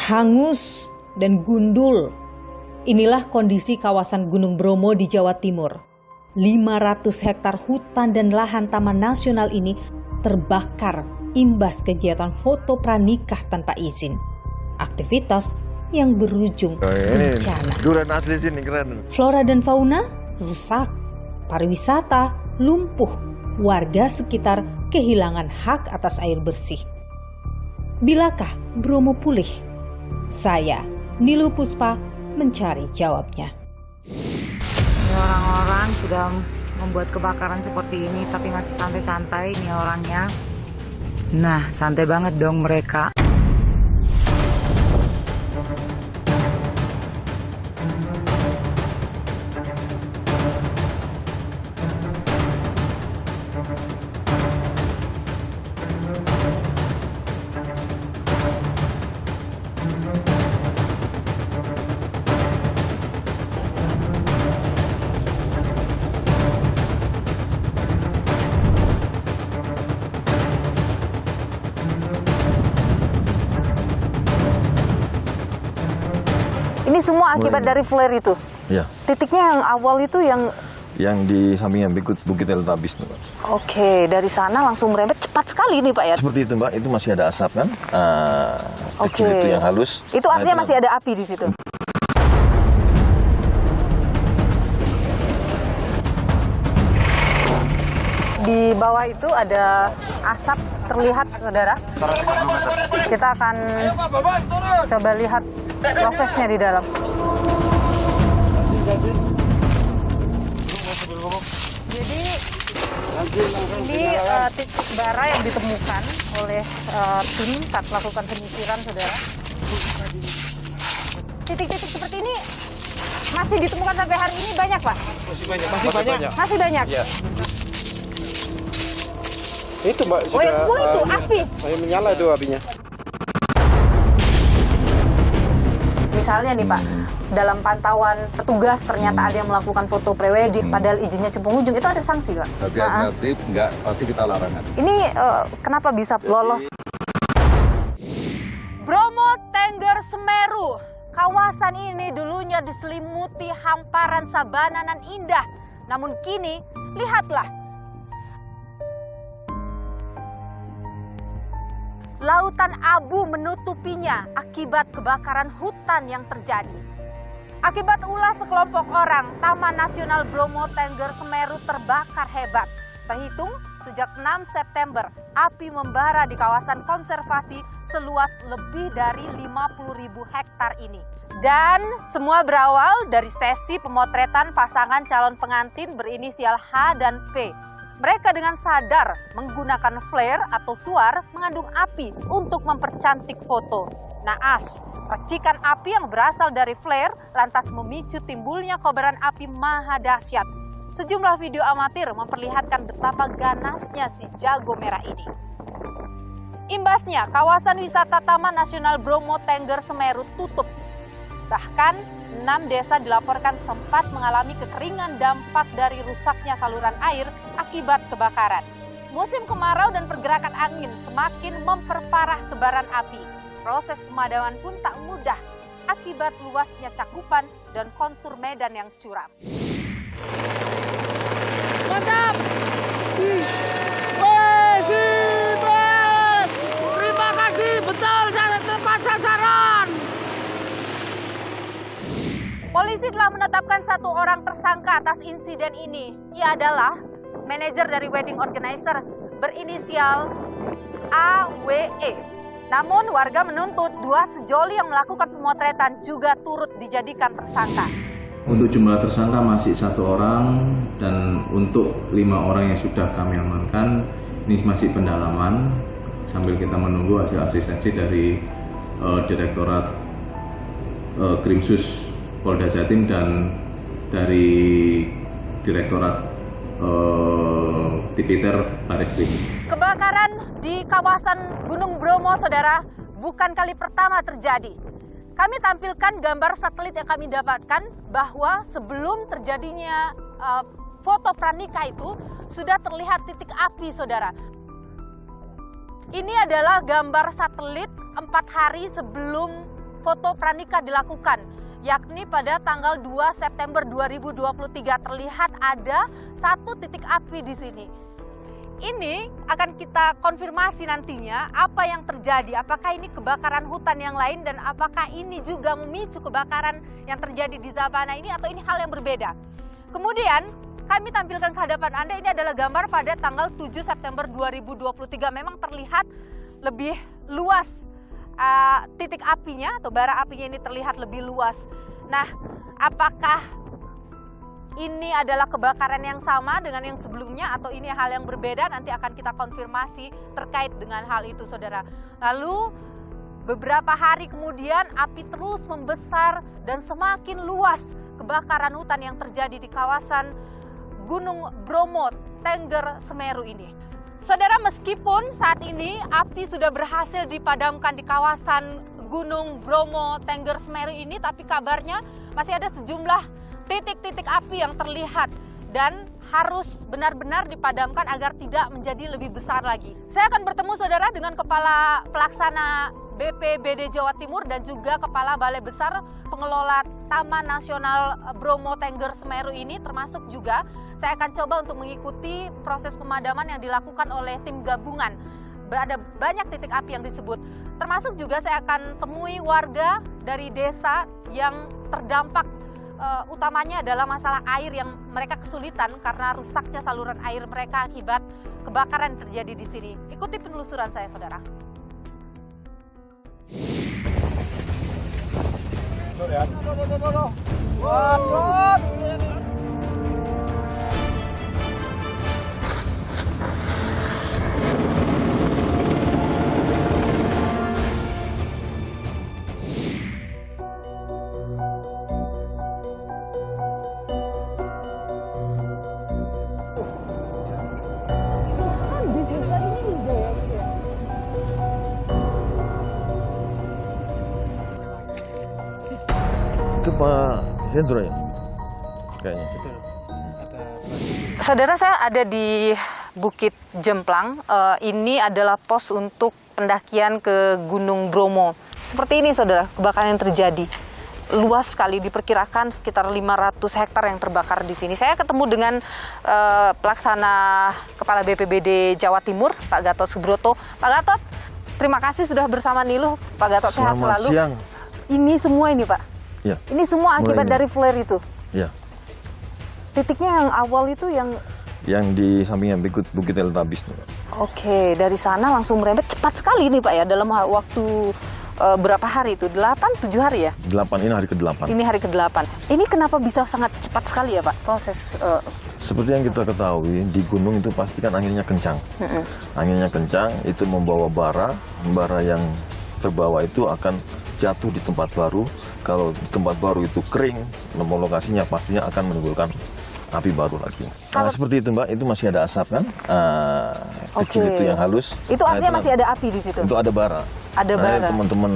hangus dan gundul. Inilah kondisi kawasan Gunung Bromo di Jawa Timur. 500 hektar hutan dan lahan Taman Nasional ini terbakar imbas kegiatan foto pranikah tanpa izin. Aktivitas yang berujung bencana. Durian asli sini keren. Flora dan fauna rusak, pariwisata lumpuh, warga sekitar kehilangan hak atas air bersih. Bilakah Bromo pulih? Saya, Nilu Puspa, mencari jawabnya. Orang-orang sudah membuat kebakaran seperti ini tapi masih santai-santai nih orangnya. Nah, santai banget dong mereka. Ini semua akibat dari flare itu? Ya. Titiknya yang awal itu yang di sampingnya Bukit Teletabis. Oke, dari sana langsung merembet cepat sekali nih Pak ya? Seperti itu Mbak, itu masih ada asap kan? Oke. Itu yang halus. Itu artinya masih ada api di situ? Di bawah itu ada asap terlihat, saudara. Kita akan coba lihat prosesnya di dalam. Jadi ini titik bara yang ditemukan oleh tim saat melakukan penyisiran, saudara. Titik-titik seperti ini masih ditemukan sampai hari ini banyak, Pak? Masih banyak. Masih banyak? Ya. Itu Mbak, Oh yang semua itu, api? Saya menyala itu apinya. Misalnya nih Pak, dalam pantauan petugas ternyata ada yang melakukan foto prewedding, padahal izinnya cuma pengunjung, itu ada sanksi Pak? Alternatif enggak, pasti kita larangan. Ini kenapa bisa lolos? Bromo Tengger Semeru. Kawasan ini dulunya diselimuti hamparan sabana nan indah. Namun kini, lihatlah. Lautan abu menutupinya akibat kebakaran hutan yang terjadi. Akibat ulah sekelompok orang, Taman Nasional Bromo Tengger Semeru terbakar hebat. Terhitung sejak 6 September, api membara di kawasan konservasi seluas lebih dari 50.000 hektar ini. Dan semua berawal dari sesi pemotretan pasangan calon pengantin berinisial H dan P. Mereka dengan sadar menggunakan flare atau suar mengandung api untuk mempercantik foto. Naas, percikan api yang berasal dari flare lantas memicu timbulnya kobaran api maha dahsyat. Sejumlah video amatir memperlihatkan betapa ganasnya si jago merah ini. Imbasnya, kawasan wisata Taman Nasional Bromo Tengger Semeru tutup. Bahkan 6 desa dilaporkan sempat mengalami kekeringan dampak dari rusaknya saluran air akibat kebakaran. Musim kemarau dan pergerakan angin semakin memperparah sebaran api. Proses pemadaman pun tak mudah akibat luasnya cakupan dan kontur medan yang curam. Mantap! Terima kasih, betul tepat sasaran. Polisi telah menetapkan 1 orang tersangka atas insiden ini. Ia adalah manajer dari wedding organizer berinisial AWE. Namun warga menuntut 2 sejoli yang melakukan pemotretan juga turut dijadikan tersangka. Untuk jumlah tersangka masih 1 orang dan untuk 5 orang yang sudah kami amankan, ini masih pendalaman sambil kita menunggu hasil asistensi dari Direktorat Krimsus Polda Jatim dan dari Direktorat Tipiter Bareskrim. Kebakaran di kawasan Gunung Bromo, saudara, bukan kali pertama terjadi. Kami tampilkan gambar satelit yang kami dapatkan bahwa sebelum terjadinya foto pranikah itu sudah terlihat titik api, saudara. Ini adalah gambar satelit 4 hari sebelum foto pranikah dilakukan, yakni pada tanggal 2 September 2023 terlihat ada satu titik api di sini. Ini akan kita konfirmasi nantinya apa yang terjadi, apakah ini kebakaran hutan yang lain dan apakah ini juga memicu kebakaran yang terjadi di Zabana ini atau ini hal yang berbeda. Kemudian kami tampilkan ke hadapan Anda, ini adalah gambar pada tanggal 7 September 2023. Memang terlihat lebih luas titik apinya atau bara apinya ini terlihat lebih luas. Nah, apakah ini adalah kebakaran yang sama dengan yang sebelumnya atau ini hal yang berbeda? Nanti akan kita konfirmasi terkait dengan hal itu, saudara. Lalu beberapa hari kemudian api terus membesar dan semakin luas kebakaran hutan yang terjadi di kawasan Gunung Bromo, Tengger, Semeru ini. Saudara, meskipun saat ini api sudah berhasil dipadamkan di kawasan Gunung Bromo, Tengger, Semeru ini, tapi kabarnya masih ada sejumlah titik-titik api yang terlihat dan harus benar-benar dipadamkan agar tidak menjadi lebih besar lagi. Saya akan bertemu, saudara, dengan Kepala Pelaksana BPBD Jawa Timur dan juga Kepala Balai Besar Pengelola Taman Nasional Bromo, Tengger, Semeru ini, termasuk juga saya akan coba untuk mengikuti proses pemadaman yang dilakukan oleh tim gabungan. Ada banyak titik api yang disebut, termasuk juga saya akan temui warga dari desa yang terdampak. Utamanya adalah masalah air yang mereka kesulitan karena rusaknya saluran air mereka akibat kebakaran yang terjadi di sini. Ikuti penelusuran saya, saudara. Itu Pak Hendro ya? Kayaknya. Saudara, saya ada di Bukit Jemplang. Ini adalah pos untuk pendakian ke Gunung Bromo. Seperti ini, saudara, kebakaran yang terjadi. Luas sekali, diperkirakan sekitar 500 hektar yang terbakar di sini. Saya ketemu dengan Pelaksana Kepala BPBD Jawa Timur, Pak Gatot Subroto. Pak Gatot, terima kasih sudah bersama Niluh. Pak Gatot, sehat selalu. Selamat siang. Ini semua ini, Pak. Ya. Ini semua akibat dari flare itu. Ya. Titiknya yang awal itu yang di sampingnya Bukit Teletabis. Oke, dari sana langsung merembet cepat sekali nih, Pak, ya, dalam waktu berapa hari itu? 8-7 hari ya? 8, ini hari ke-8. Ini hari ke-8. Ini kenapa bisa sangat cepat sekali ya, Pak, proses? Seperti yang kita ketahui, di gunung itu pasti kan anginnya kencang. Anginnya kencang, itu membawa bara yang terbawa itu akan jatuh di tempat baru. Kalau di tempat baru itu kering, nomor lokasinya pastinya akan menimbulkan api baru lagi. Nah, seperti itu, Mbak, itu masih ada asap kan? Kecil itu yang halus. Itu artinya masih ada api di situ? Itu ada bara. Ada bara. Teman-teman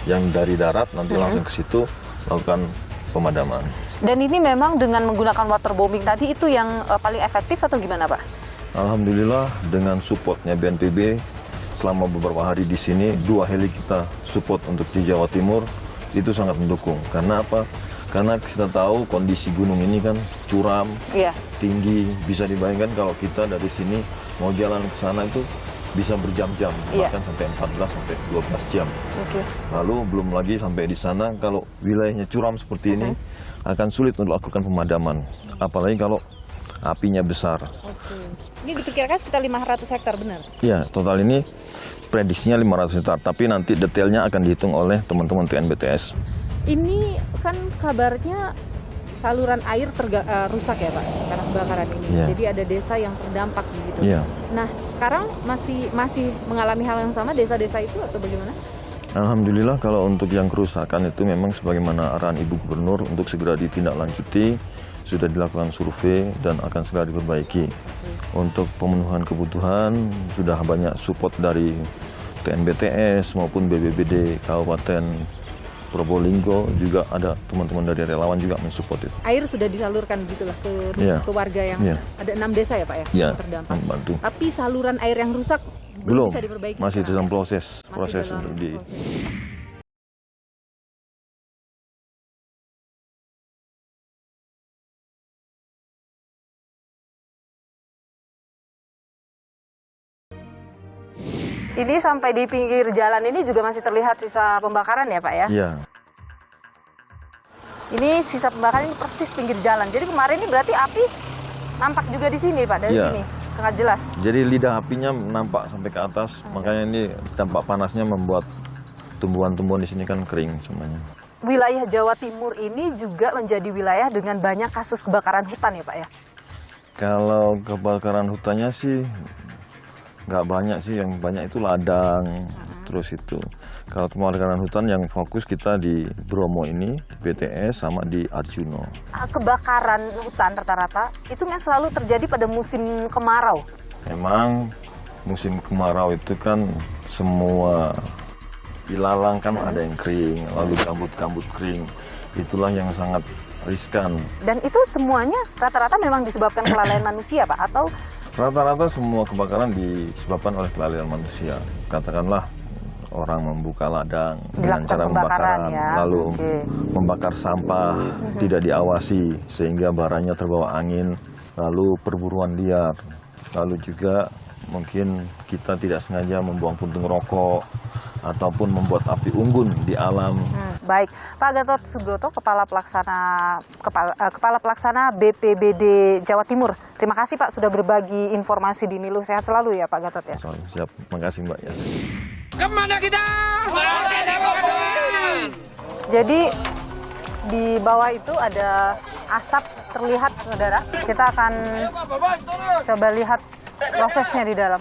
yang dari darat nanti langsung ke situ melakukan pemadaman. Dan ini memang dengan menggunakan waterbombing tadi itu yang paling efektif atau gimana, Pak? Alhamdulillah dengan supportnya BNPB selama beberapa hari di sini, 2 heli kita support untuk di Jawa Timur itu sangat mendukung. Karena apa? Karena kita tahu kondisi gunung ini kan curam, tinggi, bisa dibayangkan kalau kita dari sini mau jalan ke sana itu bisa berjam-jam, bahkan sampai 14-12 jam. Lalu belum lagi sampai di sana kalau wilayahnya curam seperti ini akan sulit untuk melakukan pemadaman, apalagi kalau apinya besar. Ini diperkirakan sekitar 500 hektar, benar? Iya, total ini prediksinya 500 hektar, tapi nanti detailnya akan dihitung oleh teman-teman TNBTS. Ini kan kabarnya saluran air rusak ya, Pak, karena kebakaran ini. Jadi ada desa yang terdampak begitu. Nah, sekarang masih mengalami hal yang sama desa-desa itu atau bagaimana? Alhamdulillah kalau untuk yang kerusakan itu memang sebagaimana arahan Ibu Gubernur untuk segera ditindaklanjuti, sudah dilakukan survei dan akan segera diperbaiki. Untuk pemenuhan kebutuhan sudah banyak support dari TNBTS maupun BPBD Kabupaten Probolinggo, juga ada teman-teman dari relawan juga mensupport itu. Air sudah disalurkan gitulah ke warga yang ada 6 desa ya, Pak, ya? Yang terdampak. Membantu. Tapi saluran air yang rusak belum bisa diperbaiki. Masih dalam proses dalam untuk Ini sampai di pinggir jalan ini juga masih terlihat sisa pembakaran ya Pak ya? Iya. Ini sisa pembakaran ini persis pinggir jalan. Jadi kemarin ini berarti api nampak juga di sini Pak, dari Iya. sini. Sangat jelas. Jadi lidah apinya nampak sampai ke atas, makanya ini dampak panasnya membuat tumbuhan-tumbuhan di sini kan kering semuanya. Wilayah Jawa Timur ini juga menjadi wilayah dengan banyak kasus kebakaran hutan ya Pak ya? Kalau kebakaran hutannya sih nggak banyak sih, yang banyak itu ladang, terus itu. Kalau kebakaran hutan yang fokus kita di Bromo ini, di BTS sama di Arjuno. Kebakaran hutan rata-rata itu memang selalu terjadi pada musim kemarau. Memang musim kemarau itu kan semua ilalang kan ada yang kering, lalu gambut-gambut kering. Itulah yang sangat riskan. Dan itu semuanya rata-rata memang disebabkan kelalaian manusia Pak? Atau Rata-rata semua kebakaran disebabkan oleh kelalaian manusia. Katakanlah orang membuka ladang dengan Dilakukan cara pembakaran, membakaran, ya. lalu Oke. membakar sampah, tidak diawasi sehingga baranya terbawa angin, lalu perburuan liar, lalu juga mungkin kita tidak sengaja membuang puntung rokok ataupun membuat api unggun di alam. Baik, Pak Gatot Subroto, Kepala Pelaksana BPBD Jawa Timur. Terima kasih Pak sudah berbagi informasi di Nilu. Sehat selalu ya Pak Gatot ya. Siap, makasih Mbak ya. Kemana kita? Jadi di bawah itu ada asap terlihat, saudara. Kita akan coba lihat prosesnya di dalam.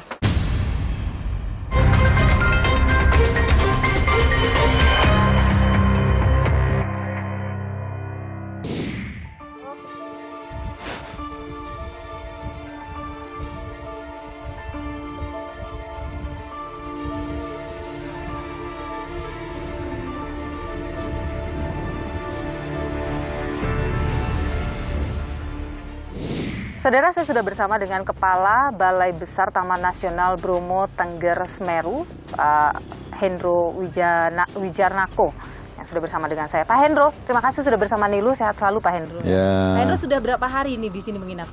Saudara, saya sudah bersama dengan Kepala Balai Besar Taman Nasional Bromo Tengger Semeru, Pak Hendro Wijarnako, yang sudah bersama dengan saya. Pak Hendro, terima kasih sudah bersama Nilu. Sehat selalu Pak Hendro. Ya. Pak Hendro sudah berapa hari ini di sini menginap?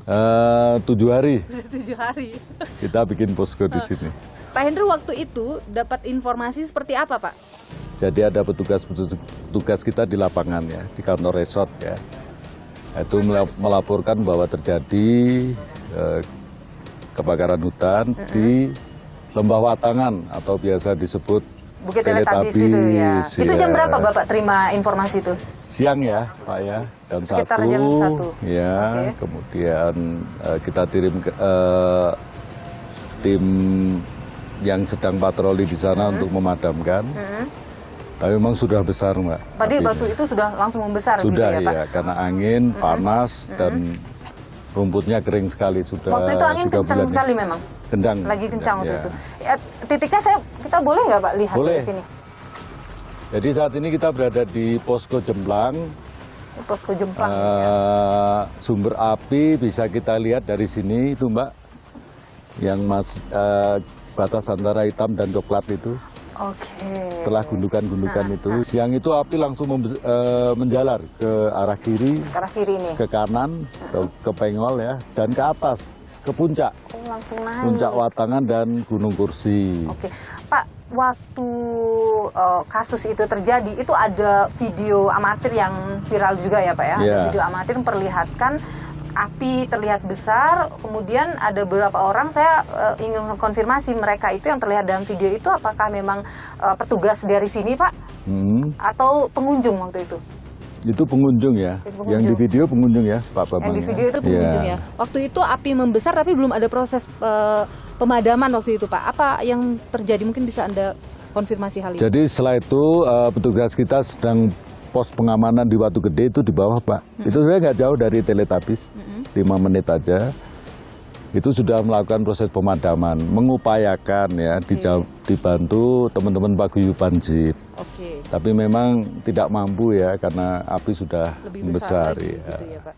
7 hari 7 hari. kita bikin posko di sini. Pak Hendro waktu itu dapat informasi seperti apa Pak? Jadi ada petugas kita di lapangan ya, di kantor resort ya. Itu melaporkan bahwa terjadi kebakaran hutan di Lembah Watangan atau biasa disebut Bukit Teletabis itu ya. Itu jam berapa Bapak terima informasi itu? Siang ya Pak ya, jam 1. Sekitar jam 1. Ya, Oke. kemudian kita kirim ke tim yang sedang patroli di sana untuk memadamkan. Tapi memang sudah besar Mbak. Tadi apinya. waktu itu sudah langsung membesar Sudah gitu ya Pak? ya, karena angin, panas, dan rumputnya kering sekali sudah. Waktu itu angin 3 kencang bulan. sekali memang? Kencang. Lagi kencang waktu Ya. itu. Ya, titiknya kita boleh nggak Pak lihat Boleh. di sini? Jadi saat ini kita berada di Posko Jemplang. Posko Jemplang. Sumber api bisa kita lihat dari sini itu Mbak, yang batas antara hitam dan coklat itu. Oke. Setelah gundukan-gundukan itu, siang itu api langsung menjalar ke arah kiri, Ke arah kiri ini. ke kanan, ke Pengol ya, dan ke atas, ke puncak. Oh, langsung naik. Puncak Watangan dan Gunung Kursi. Oke, Pak, waktu kasus itu terjadi, itu ada video amatir yang viral juga ya Pak ya? Ada Iya. video amatir memperlihatkan api terlihat besar, kemudian ada beberapa orang, saya ingin konfirmasi mereka itu yang terlihat dalam video itu apakah memang petugas dari sini Pak? Atau pengunjung waktu itu? Itu pengunjung ya, Pengunjung. yang di video pengunjung ya Pak Bambang. Yang di video itu Pengunjung ya. Waktu itu api membesar tapi belum ada proses pemadaman waktu itu Pak. Apa yang terjadi, mungkin bisa Anda konfirmasi hal ini? Jadi setelah itu petugas kita sedang pos pengamanan di Watu Gede itu di bawah Pak. Itu saya nggak jauh dari Teletabis, 5 menit aja. Itu sudah melakukan proses pemadaman, mengupayakan ya, dibantu teman-teman paguyuban JIP. Oke. Tapi memang tidak mampu ya karena api sudah Lebih membesar besar lagi, ya. gitu ya Pak.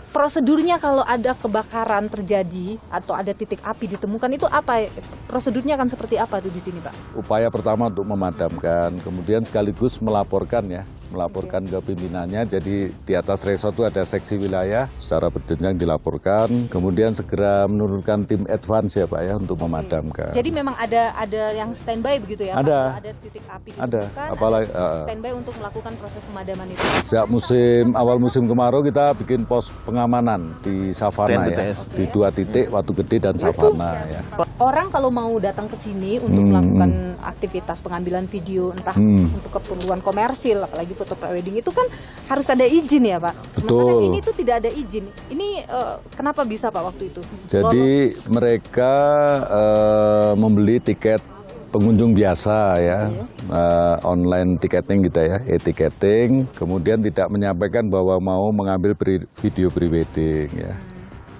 prosedurnya kalau ada kebakaran terjadi atau ada titik api ditemukan itu apa? Prosedurnya akan seperti apa tuh di sini, Pak? Upaya pertama untuk memadamkan, kemudian sekaligus melaporkan ke pimpinannya. Jadi di atas resort itu ada seksi wilayah, secara berjenjang dilaporkan, kemudian segera menurunkan tim advance ya Pak ya untuk memadamkan. Jadi memang ada yang standby begitu ya? Pak? Ada. Kalau ada titik api ditemukan, Apalagi ada standby untuk melakukan proses pemadaman itu. Sejak awal musim kemarau kita bikin pos pengamanan di Savana ya, di 2 titik, Watu Gede dan Savana ya. Orang kalau mau datang ke sini untuk melakukan aktivitas pengambilan video entah untuk keperluan komersil apalagi foto prewedding itu kan harus ada izin ya Pak. Sementara Betul. ini tuh tidak ada izin. Ini kenapa bisa Pak waktu itu? Jadi mereka membeli tiket pengunjung biasa ya, online ticketing kita ya, e-ticketing, kemudian tidak menyampaikan bahwa mau mengambil video prewedding ya.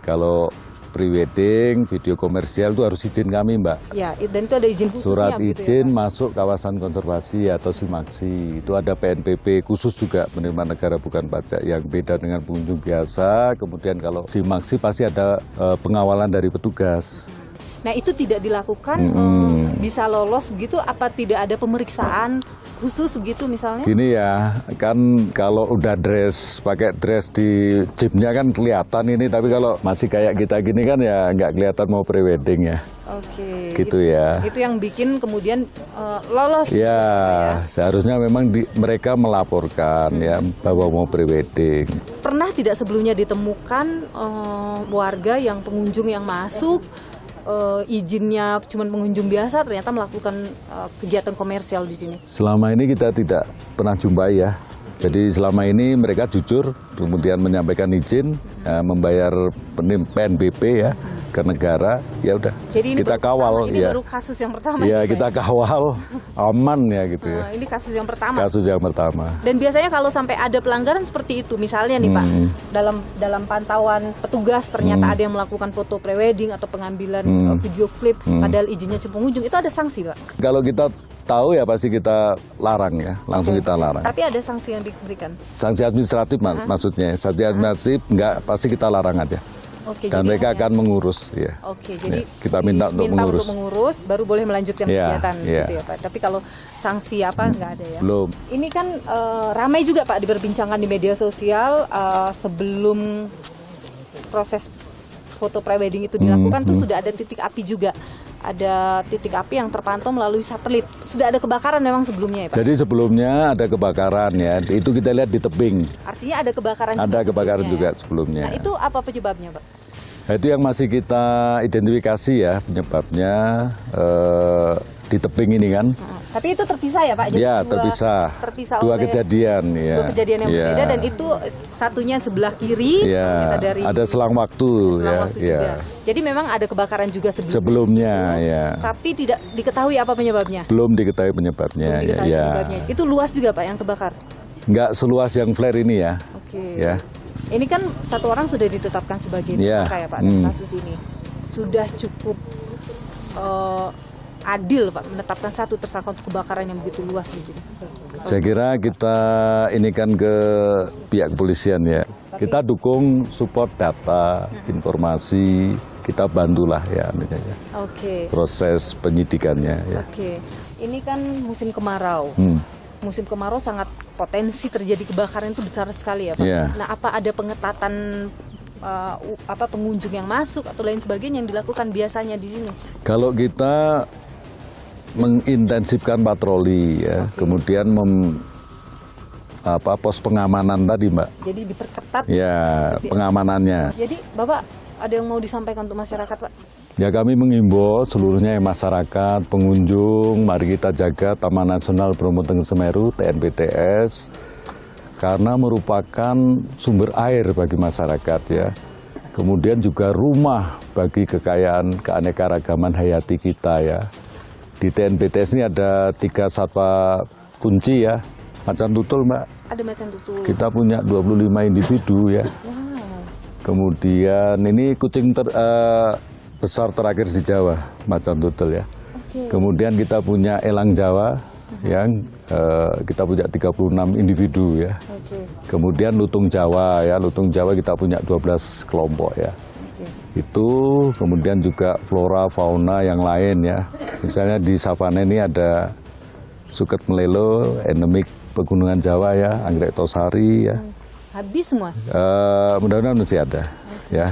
Kalau prewedding, video komersial itu harus izin kami Mbak. Ya, dan itu ada izin khususnya. Surat begitu izin ya, Pak? masuk kawasan konservasi atau SIMAKSI. Itu ada PNBP khusus juga penerimaan negara bukan pajak yang beda dengan pengunjung biasa. Kemudian kalau SIMAKSI pasti ada pengawalan dari petugas. Nah itu tidak dilakukan, bisa lolos begitu, apa tidak ada pemeriksaan khusus begitu misalnya? Gini ya, kan kalau udah pakai dress di jeepnya kan kelihatan ini, tapi kalau masih kayak kita gini kan ya nggak kelihatan mau prewedding ya. Oke. Gitu ya. Itu yang bikin kemudian lolos. Ya, gitu, Pak, ya. seharusnya memang mereka melaporkan ya bahwa mau prewedding. Pernah tidak sebelumnya ditemukan warga yang pengunjung yang masuk izinnya cuma pengunjung biasa ternyata melakukan kegiatan komersial di sini? Selama ini kita tidak pernah jumpai ya. Jadi selama ini mereka jujur, kemudian menyampaikan izin, membayar PNBP ya ke negara, ya udah. Jadi ini kita kawal ini ya. baru kasus yang pertama. Ya ini, kita Pak, kawal aman ya gitu ya. ini kasus yang pertama. Kasus yang pertama. Dan biasanya kalau sampai ada pelanggaran seperti itu, misalnya nih Pak, dalam pantauan petugas ternyata ada yang melakukan foto prewedding atau pengambilan video klip, padahal izinnya cuma pengunjung, itu ada sanksi Pak? Kalau kita tahu ya pasti kita larang ya, langsung kita larang. Tapi ada sanksi yang diberikan? Sanksi administratif maksudnya, sanksi administratif enggak, pasti kita larang aja. Oke, Dan jadi mereka akan mengurus ya. Oke, jadi Ya, kita minta untuk mengurus. baru boleh melanjutkan Ya, kegiatan ya. gitu ya Pak. Tapi kalau sanksi apa nggak ada ya? Belum. Ini kan ramai juga Pak diperbincangkan di media sosial sebelum proses foto prewedding itu dilakukan tuh sudah ada titik api juga. Ada titik api yang terpantau melalui satelit. Sudah ada kebakaran memang sebelumnya ya Pak? Jadi sebelumnya ada kebakaran ya, itu kita lihat di tebing. Artinya ada kebakaran Ada kebakaran sebelumnya, juga ya? sebelumnya. Nah itu apa penyebabnya Pak? Nah, itu yang masih kita identifikasi ya penyebabnya di tebing ini kan. Tapi itu terpisah ya Pak? Jadi Ya terpisah. oleh Dua kejadian ya. dua kejadian yang Ya. berbeda dan itu satunya sebelah kiri. Ya, dari ada selang waktu selang ya. waktu Ya. juga. Jadi memang ada kebakaran juga Sebelumnya ya. Tapi tidak diketahui apa penyebabnya. Belum diketahui penyebabnya Belum diketahui ya. penyebabnya. Itu luas juga Pak yang terbakar. Nggak seluas yang flare ini ya. Oke. Ya. Ini kan satu orang sudah ditetapkan sebagai Ya. tersangka ya Pak dalam kasus ini. Sudah cukup adil Pak menetapkan satu tersangka untuk kebakaran yang begitu luas di sini. Saya kira kita ini kan ke pihak kepolisian ya. Kita dukung support data, informasi, kita bantulah ya, Oke. proses penyidikannya ya. Oke. Ini kan musim kemarau. Musim kemarau sangat potensi terjadi kebakaran itu besar sekali ya Pak. Iya. Nah apa ada pengetatan pengunjung yang masuk atau lain sebagainya yang dilakukan biasanya di sini? Kalau kita mengintensifkan patroli ya, kemudian pos pengamanan tadi Mbak. Jadi diperketat. Ya, pengamanannya. Jadi Bapak ada yang mau disampaikan untuk masyarakat Pak? Ya kami mengimbau seluruhnya masyarakat, pengunjung, mari kita jaga Taman Nasional Bromo Tengger Semeru, TNBTS, karena merupakan sumber air bagi masyarakat ya. Kemudian juga rumah bagi kekayaan keanekaragaman hayati kita ya. Di TNBTS ini ada 3 satwa kunci ya, macan tutul Mbak. Ada macan tutul. Kita punya 25 individu ya. Kemudian ini kucing besar terakhir di Jawa, macan tutul ya. Oke. Kemudian kita punya elang Jawa, yang kita punya 36 individu ya. Kemudian lutung Jawa ya, lutung Jawa kita punya 12 kelompok ya. Itu kemudian juga flora fauna yang lain ya. Misalnya di savana ini ada suket melelo endemik pegunungan Jawa ya, anggrek tosari ya. Habis semua. Mudah-mudahan masih ada ya,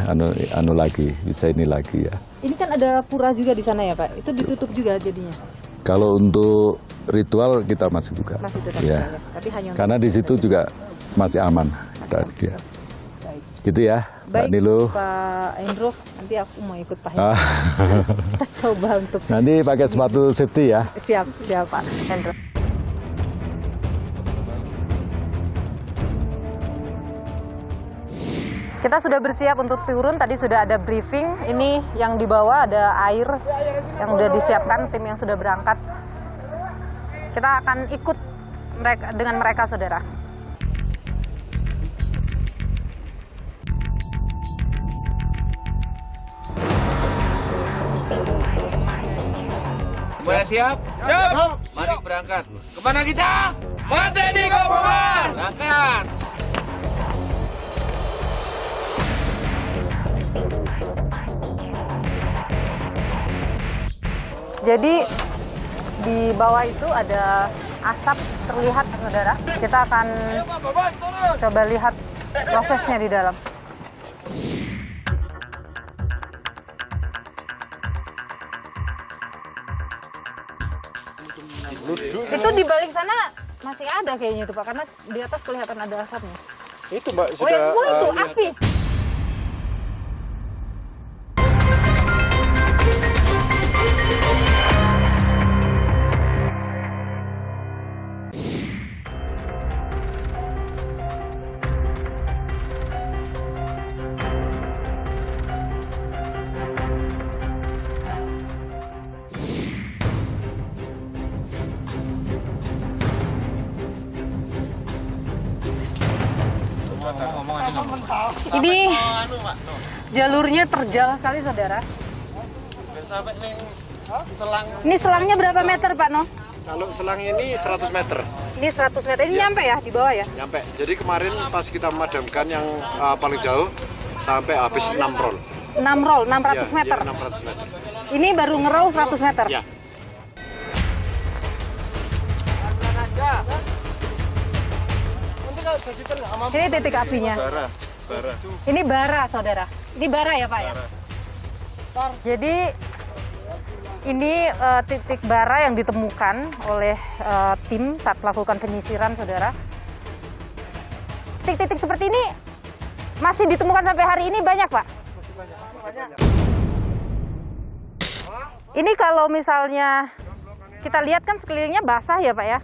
anu lagi, bisa ini lagi ya. Ini kan ada pura juga di sana ya Pak, itu ditutup juga jadinya? Kalau untuk ritual kita masih buka. Masih tetap ya. buka, tapi hanya untuk karena di situ juga masih aman. Ya. Gitu ya, Mbak Baik, Nilu. Pak Hendro, nanti aku mau ikut Pak. Ah. Kita coba untuk Nanti pakai sepatu safety ya. siap Pak Hendro. Kita sudah bersiap untuk turun, tadi sudah ada briefing. Ini yang dibawa ada air yang sudah disiapkan, tim yang sudah berangkat. Kita akan ikut dengan mereka, saudara. Sudah siap? Siap. Mari berangkat. Kemana kita? Manteni Kombongan. Berangkat. Jadi di bawah itu ada asap terlihat, saudara. Kita akan coba lihat prosesnya di dalam. Itu di balik sana masih ada kayaknya itu Pak, karena di atas kelihatan ada asapnya. Itu Mbak Oh yang gua itu lihat. api. Ini jalurnya terjal sekali, saudara. Sampai nih selang. Ini selangnya berapa meter, Pak No? Kalau selang ini 100 meter. Ini 100 meter. Ini nyampe ya di bawah ya? Nyampe. Jadi kemarin pas kita memadamkan yang paling jauh sampai habis 6 roll. 6 roll, 600 Ya, meter. ya, 600 meter. Ini baru ngeroll 100 meter. Ya. Ini titik apinya. Bara. Ini bara, saudara. Ini bara ya, Pak ya? Jadi ini titik bara yang ditemukan oleh tim saat melakukan penyisiran, saudara. Titik-titik seperti ini masih ditemukan sampai hari ini banyak, Pak? Ini kalau misalnya kita lihat kan sekelilingnya basah ya, Pak ya?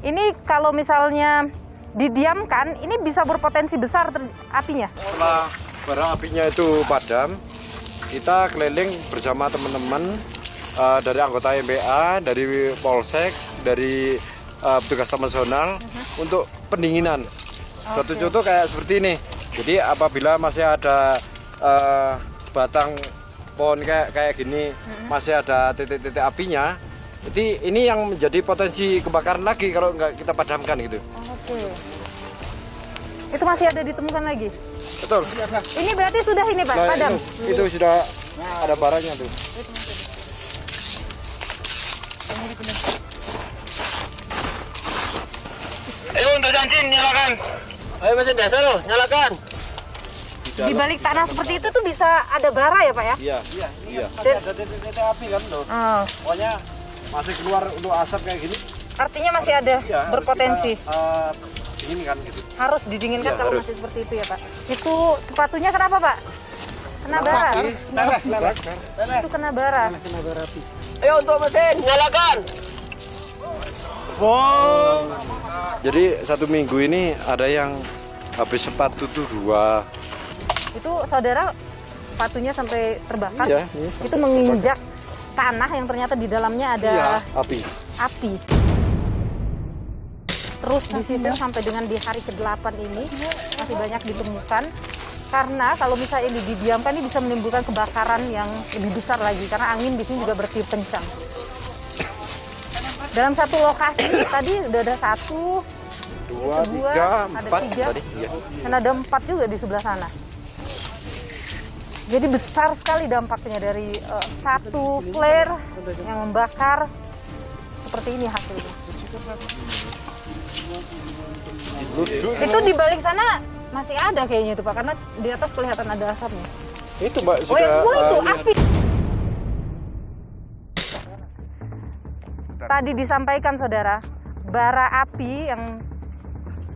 Ini kalau misalnya didiamkan, ini bisa berpotensi besar apinya. Setelah bara apinya itu padam, kita keliling bersama teman-teman dari anggota MBA, dari Polsek, dari petugas taman nasional untuk pendinginan. Suatu contoh kayak seperti ini. Jadi apabila masih ada batang pohon kayak gini, masih ada titik-titik apinya, jadi ini yang menjadi potensi kebakaran lagi kalau nggak kita padamkan gitu. Oke. Itu masih ada ditemukan lagi? Betul. Ini berarti sudah ini Pak, Nah, padam? itu sudah ada baranya tuh. Ayo untuk janjin nyalakan. Ayo mesin biasa lo, nyalakan. Di balik tanah seperti itu tuh bisa ada bara ya Pak ya? Iya. Ada titik api kan tuh. Oh, Pokoknya masih keluar untuk asap kayak gini. artinya masih ada Iya, berpotensi. Dinginkan gitu. Harus didinginkan Iya, kalau harus. masih seperti itu ya Pak. Itu sepatunya kenapa Pak? Kena bara? Itu kena bara. Ayo untuk mesin, nyalakan. Jadi 1 minggu ini ada yang habis sepatu tuh 2. Itu saudara sepatunya sampai terbakar. Iya, ini sampai itu menginjak tanah yang ternyata di dalamnya ada api. api. Terus disisir sampai dengan di hari ke-8 ini masih banyak ditemukan. Karena kalau misalnya ini didiamkan ini bisa menimbulkan kebakaran yang lebih besar lagi karena angin di sini juga bertiup kencang. Dalam satu lokasi tadi udah ada 1, 2, 3, ada 4 3, tadi. Iya. dan ada 4 juga di sebelah sana. Jadi besar sekali dampaknya dari satu flare yang membakar seperti ini hasilnya. Itu di balik sana masih ada kayaknya itu Pak, karena di atas kelihatan ada asapnya. Itu Mbak Oh yang sudah itu lihat. api. Tadi disampaikan saudara, bara api yang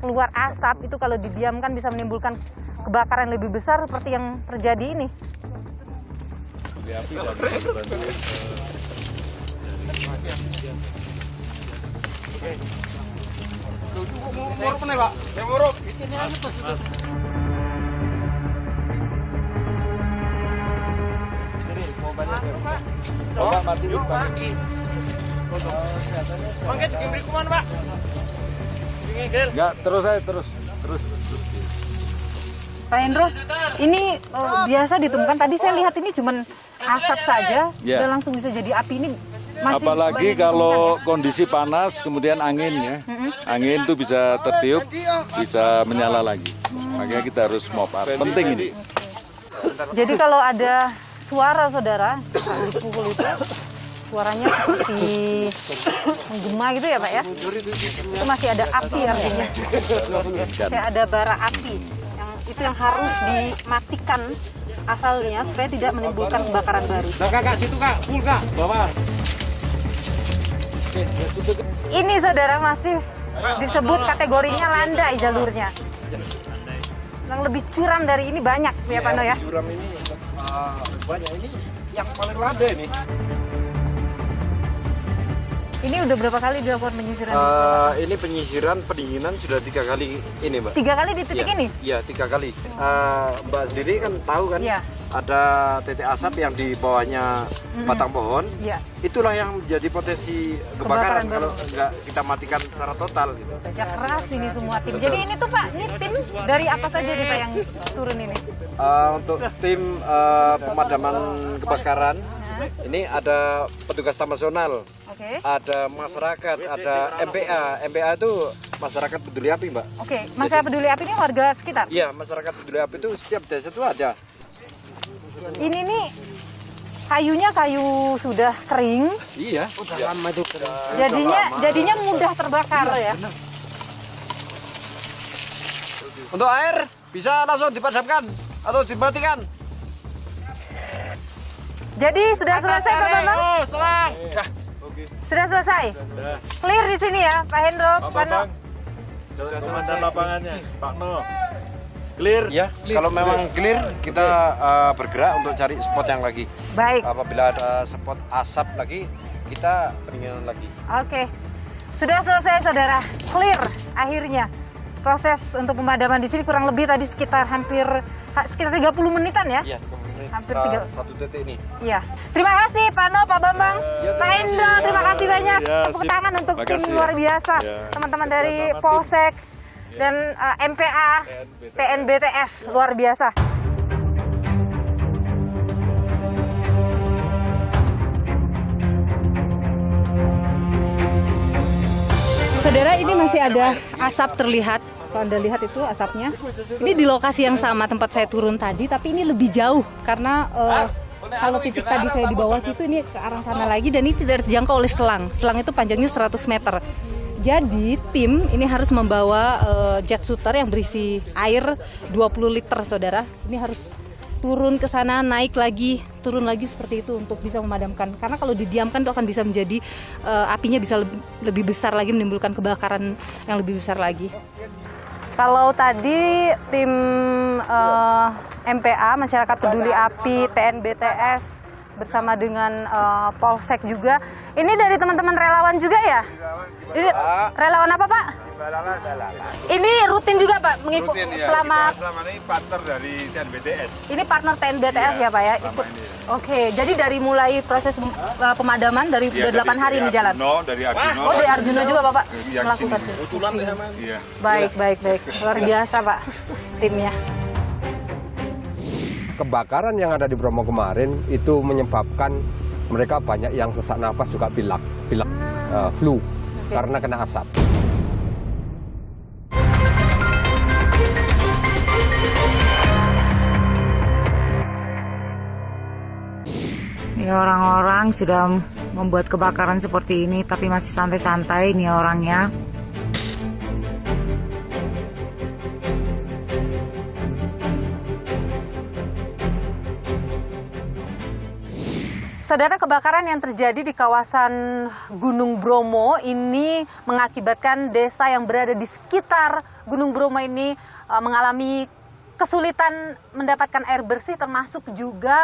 keluar asap itu kalau didiamkan bisa menimbulkan kebakaran lebih besar seperti yang terjadi ini. Enggak, terus aja, terus. Pak Hendro, ini biasa ditemukan. Tadi saya lihat ini cuman asap saja, Ya. dan langsung bisa jadi api. Ini masih Apalagi banyak kalau ditemukan ya? kondisi panas, kemudian angin ya. Angin itu bisa tertiup, bisa menyala lagi. Makanya kita harus mop up. Penting ini. Jadi kalau ada suara saudara saat dipukul itu, suaranya seperti menggema gitu ya Pak ya? Itu masih ada api artinya. Masih ada bara api. Yang harus dimatikan asalnya supaya tidak menimbulkan kebakaran baru. Nah Kak, situ Kak, full Kak, bawah. Ini saudara masih disebut kategorinya landai jalurnya. Yang lebih curam dari ini banyak ya Pak No ya? Curam ini banyak, ini yang paling landai ini. Ini udah berapa kali dilakukan penyisiran? Ini penyisiran pendinginan sudah 3 kali ini Mbak. 3 kali di titik Iya, ini? Iya, 3 kali. Mbak sendiri kan tahu kan, Iya. ada titik asap yang di bawahnya batang pohon. Iya. Itulah yang menjadi potensi Kebakaran kebakaran baru. kalau nggak kita matikan secara total. Gitu. Kerja keras ini semua tim. Jadi ini tuh Pak, ini tim dari apa saja nih Pak yang turun ini? Untuk tim pemadaman kebakaran, ini ada petugas Taman Nasional, Oke. ada masyarakat, ada MPA. MPA itu masyarakat peduli api, Mbak. Oke, masyarakat peduli api ini warga sekitar? Iya, masyarakat peduli api itu setiap desa itu ada. Ini nih kayunya kayu sudah kering, Iya, udah lama itu. jadinya mudah terbakar ya. Untuk air bisa langsung dipadamkan atau dimatikan. Jadi sudah selesai Pak Bambang? Oh, selang. Sudah selesai? Clear di sini ya Pak Hendro, Pak No? Komandan lapangannya, Pak No. Clear? Ya, kalau memang clear kita bergerak untuk cari spot yang lagi. Baik, Apabila ada spot asap lagi, kita pendinginan lagi. oke. Sudah selesai saudara, clear akhirnya. Proses untuk pemadaman di sini kurang lebih tadi sekitar 30 menitan ya? Iya, Hampir 3. satu titik ini. Iya. Terima kasih Pak No, Pak Bambang, Pak Hendro, terima kasih banyak. Ya, Tepuk sip. tangan untuk Terima tim kasih luar ya. biasa, Ya. teman-teman dari Sama tim. Polsek dan MPA, TNBTS, luar biasa. Saudara, ini masih ada asap terlihat. Kalau Anda lihat itu asapnya. Ini di lokasi yang sama tempat saya turun tadi, tapi ini lebih jauh karena kalau titik tadi saya di bawah situ, ini ke arah sana lagi dan ini tidak terjangkau oleh selang. Selang itu panjangnya 100 meter. Jadi tim ini harus membawa jet shooter yang berisi air 20 liter, saudara. Ini harus turun ke sana, naik lagi, turun lagi seperti itu untuk bisa memadamkan. Karena kalau didiamkan itu akan bisa menjadi apinya bisa lebih besar lagi, menimbulkan kebakaran yang lebih besar lagi. Kalau tadi tim MPA, Masyarakat Peduli Api, TNBTS bersama dengan Polsek juga. Ini dari teman-teman relawan juga ya? Ini relawan apa Pak? Ini rutin juga Pak mengikuti selama ini partner dari TNBTS. Ini partner TNBTS ya Pak ya? Ikut. Oke, jadi dari mulai proses pemadaman dari udah 8 hari ini jalan. Dari Arjuno. Oh, dari Arjuno juga Bapak Yang melakukan. Iya. Baik. Luar biasa Pak timnya. Kebakaran yang ada di Bromo kemarin itu menyebabkan mereka banyak yang sesak nafas juga pilek. flu karena kena asap. Ya, orang-orang sudah membuat kebakaran seperti ini tapi masih santai-santai nih orangnya. Saudara, kebakaran yang terjadi di kawasan Gunung Bromo ini mengakibatkan desa yang berada di sekitar Gunung Bromo ini mengalami kesulitan mendapatkan air bersih, termasuk juga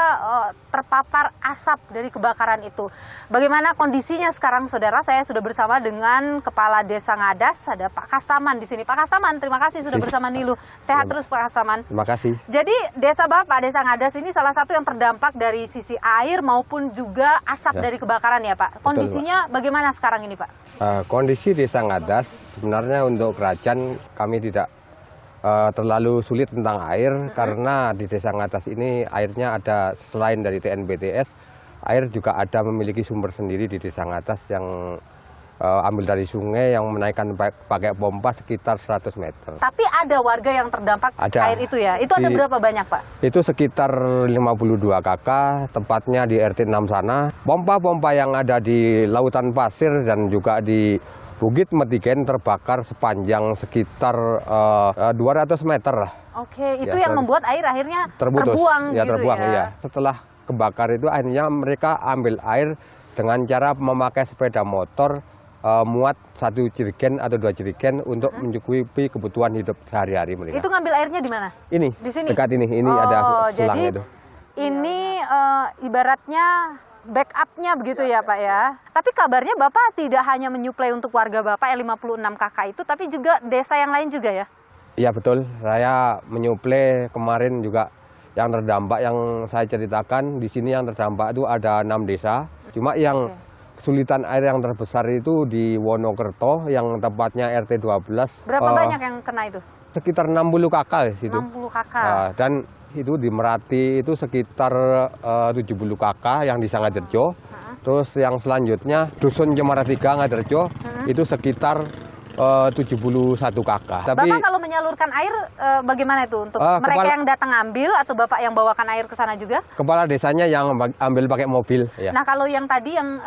terpapar asap dari kebakaran itu. Bagaimana kondisinya sekarang, saudara? Saya sudah bersama dengan Kepala Desa Ngadas, ada Pak Kastaman di sini. Pak Kastaman, terima kasih sudah bersama Nilu. Sehat terus Pak Kastaman. Terima kasih. Jadi desa Bapak, Desa Ngadas ini salah satu yang terdampak dari sisi air maupun juga asap dari kebakaran ya Pak. Kondisinya bagaimana sekarang ini Pak? Kondisi Desa Ngadas sebenarnya untuk kerajaan kami tidak terlalu sulit tentang air, karena di Desa Ngadas ini airnya ada selain dari TNBTS, air juga ada memiliki sumber sendiri di Desa Ngadas yang ambil dari sungai yang menaikkan pakai pompa sekitar 100 meter. Tapi ada warga yang terdampak air itu ya? Itu ada berapa banyak Pak? Itu sekitar 52 KK, tepatnya di RT 6 sana. Pompa-pompa yang ada di Lautan Pasir dan juga di Bukit Metigen terbakar sepanjang sekitar 200 meter lah. Oke, itu yang membuat air akhirnya terputus, terbuang ya, gitu terbuang, ya? Ya. Setelah kebakar itu akhirnya mereka ambil air dengan cara memakai sepeda motor muat 1 jerigen atau 2 jerigen untuk mencukupi kebutuhan hidup sehari-hari mereka. Itu ngambil airnya di mana? Ini, di sini? dekat ini ada selang jadi itu. Ini ibaratnya backup-nya begitu ya Pak ya. Tapi kabarnya Bapak tidak hanya menyuplai untuk warga Bapak yang 56 KK itu, tapi juga desa yang lain juga ya? Iya betul, saya menyuplai kemarin juga yang terdampak yang saya ceritakan. Di sini yang terdampak itu ada 6 desa. Cuma yang kesulitan air yang terbesar itu di Wonokerto, yang tepatnya RT 12. Berapa banyak yang kena itu? Sekitar 60 KK di situ. 60 KK. Dan itu di Merati itu sekitar 70 KK yang di Sangaderjo. Terus yang selanjutnya Dusun Cemara 3 Ngaderjo itu sekitar 71 KK. Tapi Bapak kalau menyalurkan air bagaimana itu untuk mereka yang datang ambil atau Bapak yang bawakan air ke sana juga? Kepala desanya yang ambil pakai mobil. Ya. Nah kalau yang tadi yang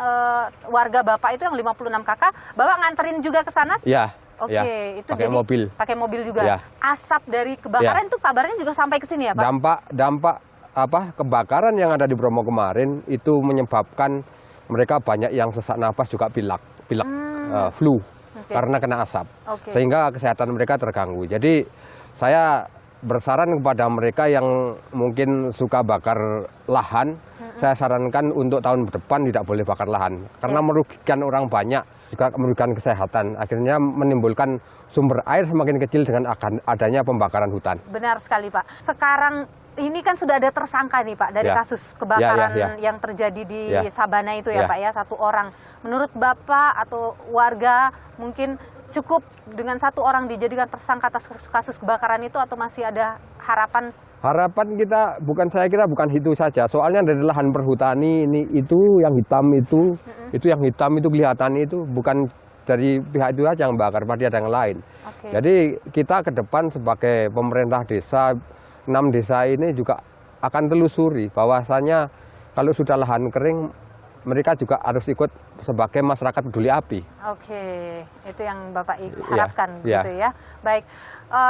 warga Bapak itu yang 56 KK, Bapak nganterin juga ke sana? Iya. Oke, ya, itu pakai jadi mobil. Pakai mobil juga. Ya. Asap dari kebakaran itu kabarnya juga sampai ke sini ya Pak? Dampak kebakaran yang ada di Bromo kemarin itu menyebabkan mereka banyak yang sesak napas, juga pilek, flu karena kena asap, sehingga kesehatan mereka terganggu. Jadi saya bersaran kepada mereka yang mungkin suka bakar lahan, saya sarankan untuk tahun depan tidak boleh bakar lahan karena merugikan orang banyak, juga merugikan kesehatan, akhirnya menimbulkan sumber air semakin kecil dengan adanya pembakaran hutan. Benar sekali Pak. Sekarang ini kan sudah ada tersangka nih Pak dari kasus kebakaran yang terjadi di Sabana itu ya Pak ya, 1 orang. Menurut Bapak atau warga mungkin cukup dengan 1 orang dijadikan tersangka atas kasus kebakaran itu atau masih ada harapan? Harapan kita saya kira bukan itu saja. Soalnya dari lahan perhutani itu yang hitam itu yang hitam itu kelihatan itu bukan dari pihak itu saja yang bakar, pasti ada yang lain. Jadi kita ke depan sebagai pemerintah desa, 6 desa ini juga akan telusuri bahwasanya kalau sudah lahan kering, mereka juga harus ikut sebagai masyarakat peduli api. Oke, itu yang Bapak harapkan gitu ya. Baik,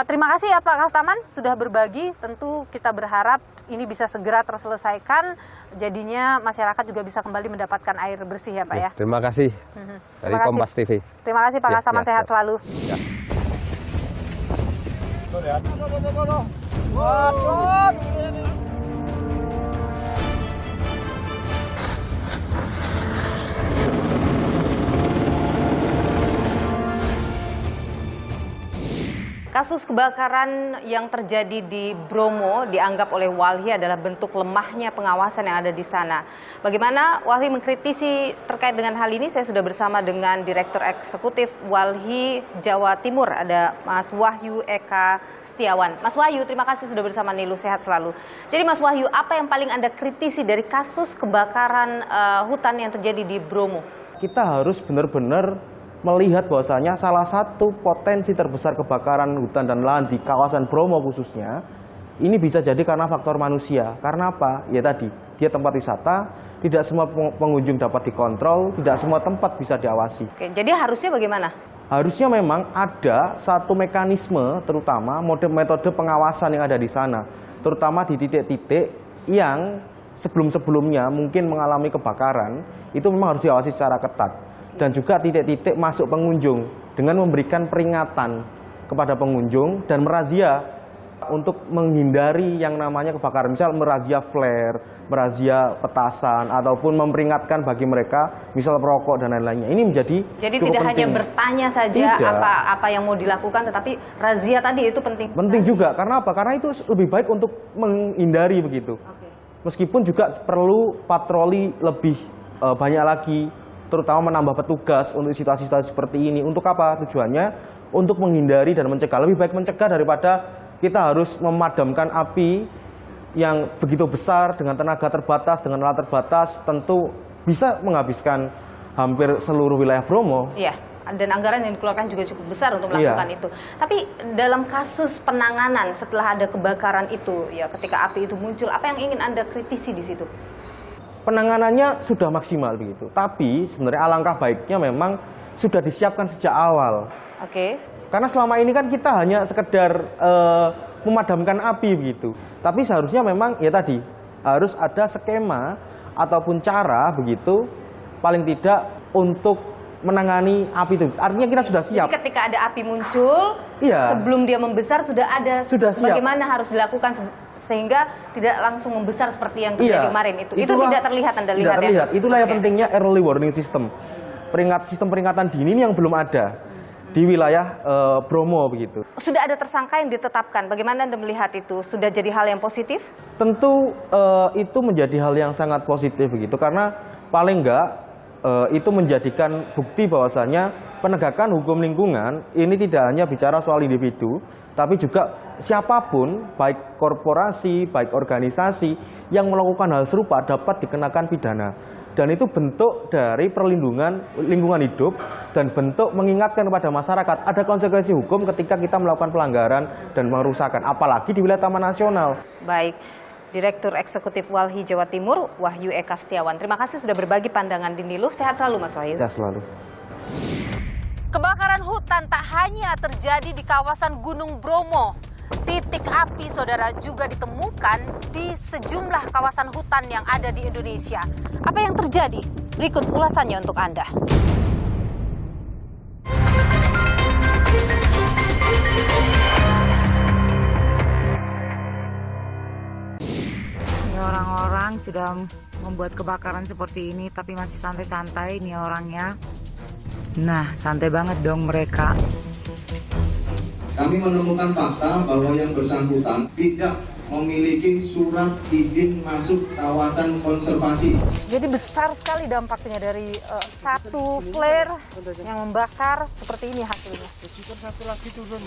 terima kasih ya Pak Kastaman sudah berbagi. Tentu kita berharap ini bisa segera terselesaikan, jadinya masyarakat juga bisa kembali mendapatkan air bersih ya Pak ya. Terima kasih dari Kompas TV. Terima kasih Pak Kastaman, sehat selalu. Kasus kebakaran yang terjadi di Bromo dianggap oleh Walhi adalah bentuk lemahnya pengawasan yang ada di sana. Bagaimana Walhi mengkritisi terkait dengan hal ini? Saya sudah bersama dengan Direktur Eksekutif Walhi Jawa Timur, ada Mas Wahyu Eka Setiawan. Mas Wahyu, terima kasih sudah bersama Nilu, sehat selalu. Jadi Mas Wahyu, apa yang paling Anda kritisi dari kasus kebakaran hutan yang terjadi di Bromo? Kita harus benar-benar melihat bahwasanya salah satu potensi terbesar kebakaran hutan dan lahan di kawasan Bromo khususnya ini bisa jadi karena faktor manusia. Karena apa? Ya tadi, dia tempat wisata, tidak semua pengunjung dapat dikontrol, tidak semua tempat bisa diawasi. Oke, jadi harusnya bagaimana? Harusnya memang ada satu mekanisme, terutama metode pengawasan yang ada di sana, terutama di titik-titik yang sebelum-sebelumnya mungkin mengalami kebakaran, itu memang harus diawasi secara ketat. Dan juga titik-titik masuk pengunjung dengan memberikan peringatan kepada pengunjung dan merazia untuk menghindari yang namanya kebakaran. Misal merazia flare, merazia petasan, ataupun memperingatkan bagi mereka misal perokok dan lain-lainnya. Ini menjadi jadi cukup tidak penting. Hanya bertanya saja apa yang mau dilakukan, tetapi razia tadi itu penting. Penting juga, karena apa? Karena itu lebih baik untuk menghindari begitu. Meskipun juga perlu patroli lebih banyak lagi, terutama menambah petugas untuk situasi-situasi seperti ini. Untuk apa tujuannya? Untuk menghindari dan mencegah. Lebih baik mencegah daripada kita harus memadamkan api yang begitu besar dengan tenaga terbatas, dengan alat terbatas, tentu bisa menghabiskan hampir seluruh wilayah Bromo. Iya, dan anggaran yang dikeluarkan juga cukup besar untuk melakukan itu. Tapi dalam kasus penanganan setelah ada kebakaran itu, ya ketika api itu muncul, apa yang ingin Anda kritisi di situ? Penanganannya sudah maksimal begitu, tapi sebenarnya alangkah baiknya memang sudah disiapkan sejak awal. Oke. Karena selama ini kan kita hanya sekedar memadamkan api begitu. Tapi seharusnya memang ya tadi harus ada skema ataupun cara begitu, paling tidak untuk menangani api itu. Artinya kita sudah siap. Jadi ketika ada api muncul, sebelum dia membesar sudah ada bagaimana harus dilakukan sehingga tidak langsung membesar seperti yang terjadi kemarin itu. Itu tidak terlihat Anda lihat ya. Itulah yang pentingnya early warning system. Sistem peringatan dini ini yang belum ada di wilayah Bromo begitu. Sudah ada tersangka yang ditetapkan. Bagaimana Anda melihat itu? Sudah jadi hal yang positif? Tentu itu menjadi hal yang sangat positif begitu, karena paling enggak itu menjadikan bukti bahwasanya penegakan hukum lingkungan ini tidak hanya bicara soal individu, tapi juga siapapun, baik korporasi, baik organisasi yang melakukan hal serupa dapat dikenakan pidana. Dan itu bentuk dari perlindungan lingkungan hidup dan bentuk mengingatkan kepada masyarakat ada konsekuensi hukum ketika kita melakukan pelanggaran dan pengerusakan, apalagi di wilayah Taman Nasional. Baik. Direktur Eksekutif Walhi Jawa Timur, Wahyu Eka Setiawan. Terima kasih sudah berbagi pandangan di Nilu. Sehat selalu Mas Wahyu. Sehat selalu. Kebakaran hutan tak hanya terjadi di kawasan Gunung Bromo. Titik api, saudara, juga ditemukan di sejumlah kawasan hutan yang ada di Indonesia. Apa yang terjadi? Berikut ulasannya untuk Anda. Orang-orang sudah membuat kebakaran seperti ini tapi masih santai-santai nih orangnya. Nah, santai banget dong mereka. Kami menemukan fakta bahwa yang bersangkutan tidak memiliki surat izin masuk kawasan konservasi. Jadi besar sekali dampaknya dari satu flare yang membakar, seperti ini hasilnya. Satu lagi turun.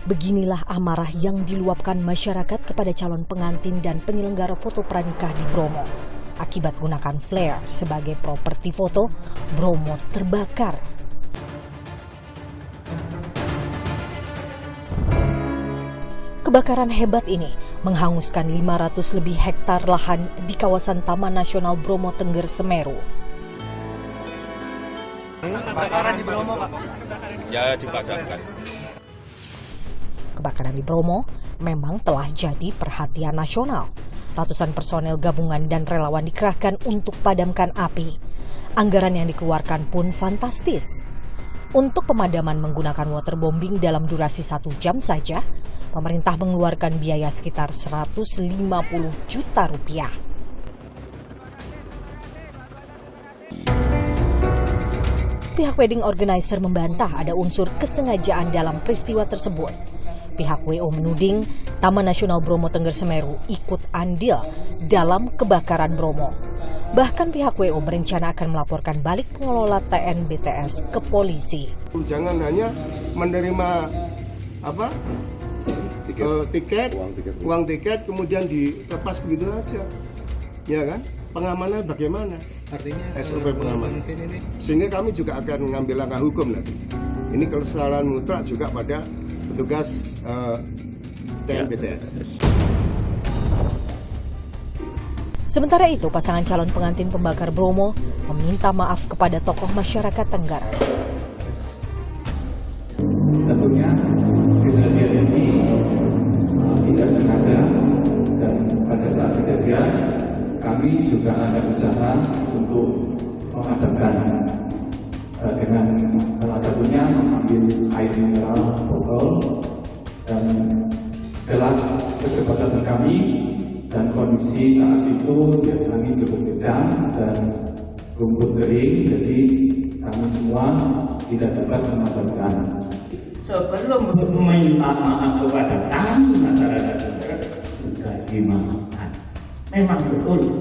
Beginilah amarah yang diluapkan masyarakat kepada calon pengantin dan penyelenggara foto pranikah di Bromo. Akibat gunakan flare sebagai properti foto, Bromo terbakar. Kebakaran hebat ini menghanguskan 500 lebih hektar lahan di kawasan Taman Nasional Bromo Tengger Semeru. Kebakaran di Bromo, Pak. Ya, dipadamkan. Kebakaran di Bromo memang telah jadi perhatian nasional. Ratusan personel gabungan dan relawan dikerahkan untuk padamkan api. Anggaran yang dikeluarkan pun fantastis. Untuk pemadaman menggunakan waterbombing dalam durasi 1 jam saja, pemerintah mengeluarkan biaya sekitar 150 juta rupiah. pihak wedding organizer membantah ada unsur kesengajaan dalam peristiwa tersebut. Pihak WO menuding Taman Nasional Bromo Tengger Semeru ikut andil dalam kebakaran Bromo. Bahkan pihak WO berencana akan melaporkan balik pengelola TNBTS ke polisi. Jangan hanya menerima uang tiket kemudian dilepas begitu aja, ya kan? Pengamanan bagaimana? Artinya SOP pengamanan. Sehingga kami juga akan mengambil langkah hukum nanti. Ini kesalahan mutlak juga pada petugas TNBTS. Sementara itu, pasangan calon pengantin pembakar Bromo meminta maaf kepada tokoh masyarakat Tengger. Tentunya kejadian ini tidak sengaja, dan pada saat kejadian kami juga ada usaha untuk memadamkan dengan salah satunya mengambil air mineral botol, dan dalam keterbatasan kami dan kondisi saat itu angin cukup kencang dan rumput kering, jadi kami semua tidak dapat memadamkan. Sebelum meminta maaf kepada kami masyarakat Tengger sudah dimaafkan. Memang betul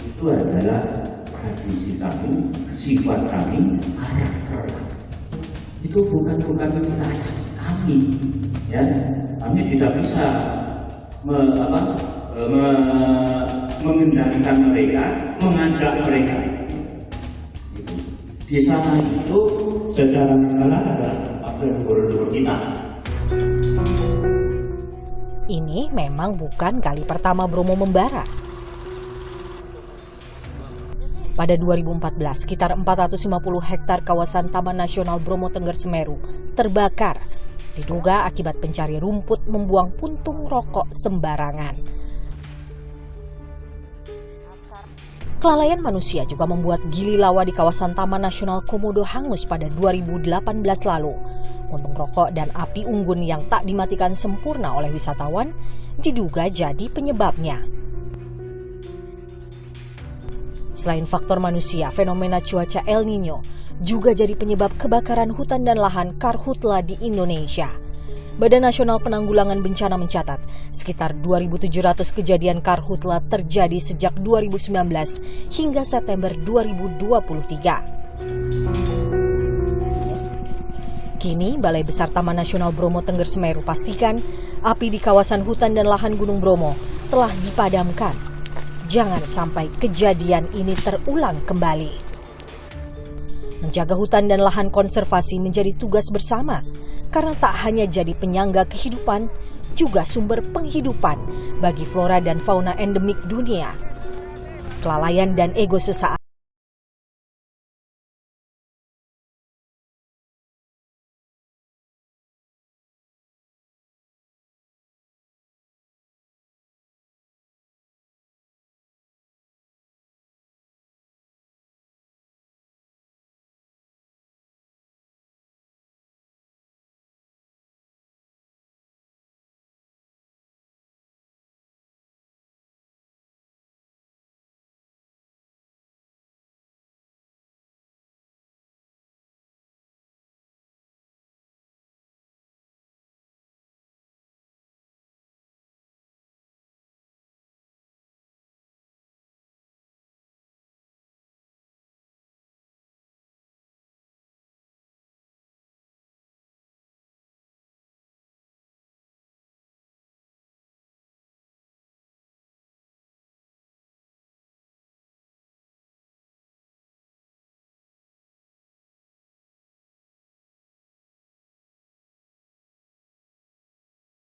itu adalah tradisi kami, sifat kami, karakter kami. Itu bukan wilayah kami, ya. Kami tidak bisa mengendalikan mereka, mengajak mereka. Di sana itu secara misalnya ada gubernur kita. Ini memang bukan kali pertama Bromo membara. Pada 2014, sekitar 450 hektar kawasan Taman Nasional Bromo Tengger Semeru terbakar. Diduga akibat pencari rumput membuang puntung rokok sembarangan. Kelalaian manusia juga membuat gili lawa di kawasan Taman Nasional Komodo hangus pada 2018 lalu. Puntung rokok dan api unggun yang tak dimatikan sempurna oleh wisatawan diduga jadi penyebabnya. Selain faktor manusia, fenomena cuaca El Nino juga jadi penyebab kebakaran hutan dan lahan karhutla di Indonesia. Badan Nasional Penanggulangan Bencana mencatat sekitar 2.700 kejadian karhutla terjadi sejak 2019 hingga September 2023. Kini, Balai Besar Taman Nasional Bromo Tengger Semeru pastikan api di kawasan hutan dan lahan Gunung Bromo telah dipadamkan. Jangan sampai kejadian ini terulang kembali. Menjaga hutan dan lahan konservasi menjadi tugas bersama, karena tak hanya jadi penyangga kehidupan, juga sumber penghidupan bagi flora dan fauna endemik dunia. Kelalaian dan ego sesaat